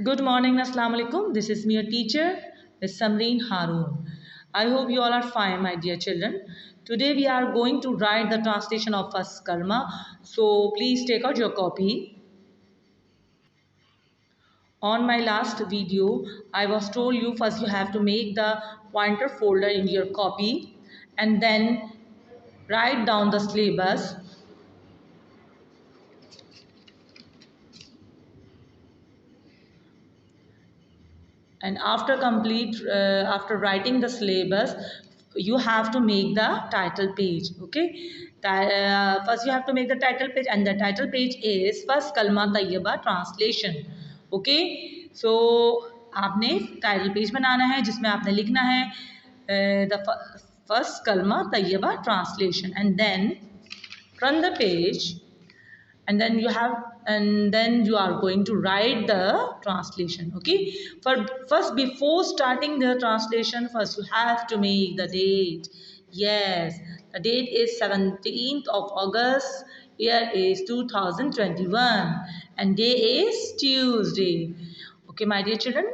Good morning, Assalamu alaikum. This is me, your teacher, Ms. Samreen Haroon. I hope you all are fine, my dear children. Today we are going to write the translation of first kalma. So please take out your copy. On my last video, I was told you first you have to make the pointer folder in your copy and then write down the syllabus. And after writing the syllabus, you have to make the title page. Okay, first you have to make the title page, and the title page is first kalma tayyiba translation. Okay, so आपने title page बनाना है जिसमें आपने लिखना है the first Kalma Tayyaba translation and then run the page, and then you are going to write the translation. Okay, first, before starting the translation, first you have to make the date. Yes, the date is 17th of August, year is 2021, and day is Tuesday. Okay, my dear children,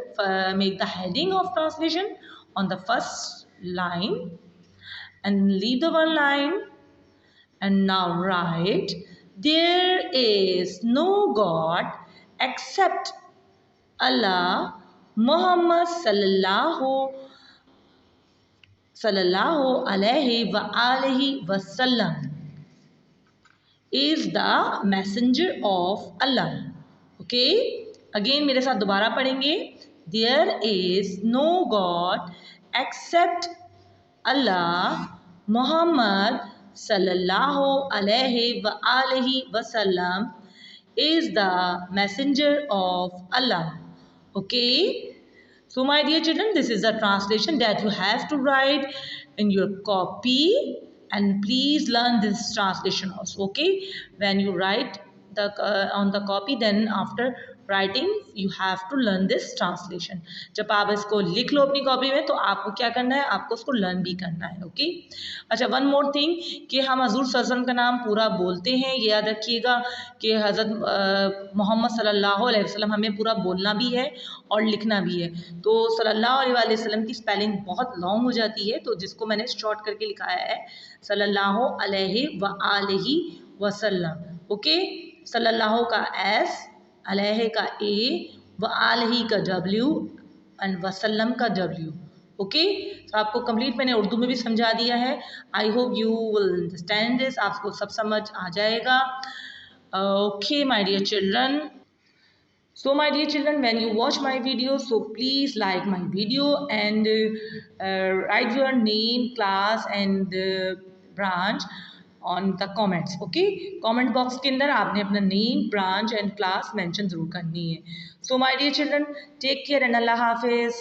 make the heading of translation on the first line and leave the one line. And now write, there is no God except Allah. Muhammad sallallahu alaihi wa alihi wasallam is the messenger of Allah. Okay, again मेरे साथ दोबारा पढ़ेंगे. There is no God except Allah. Muhammad sallallahu alaihi wa alihi wasallam is the messenger of Allah. Okay, so my dear children, this is the translation that you have to write in your copy, and please learn this translation also. Okay, when you write on the copy, then after writing you have to learn this translation. जब आप इसको लिख लो अपनी copy में तो आपको क्या करना है, आपको उसको लर्न भी करना है. ओके, अच्छा, वन मोर थिंग कि हम हजूर सल्लल्लाहु अलैहि वसल्लम का नाम पूरा बोलते हैं, ये याद रखिएगा कि हज़रत मोहम्मद सल्लल्लाहु अलैहि वसल्लम हमें पूरा बोलना भी है और लिखना भी है. तो सल्लल्लाहु अलैहि वसल्लम की स्पेलिंग बहुत लॉन्ग हो जाती है, तो जिसको मैंने शॉर्ट करके लिखाया है सल्लल्लाहु अलैहि व आलिहि वसल्लम. ओके, सल्लल्लाहु का एस, अलैहि का ए, व आलिहि का डब्ल्यू एंड वसल्लम का डब्ल्यू. ओके, तो आपको कंप्लीट मैंने उर्दू में भी समझा दिया है. I hope you will understand this. आपको सब समझ आ जाएगा. Okay my dear children, so my dear children, when you watch my video, so please like my video and write your name, class and branch on the comments. Okay, comment box के अंदर आपने अपना name, branch and class mention जरूर करनी है. So my dear children, take care and Allah Hafiz.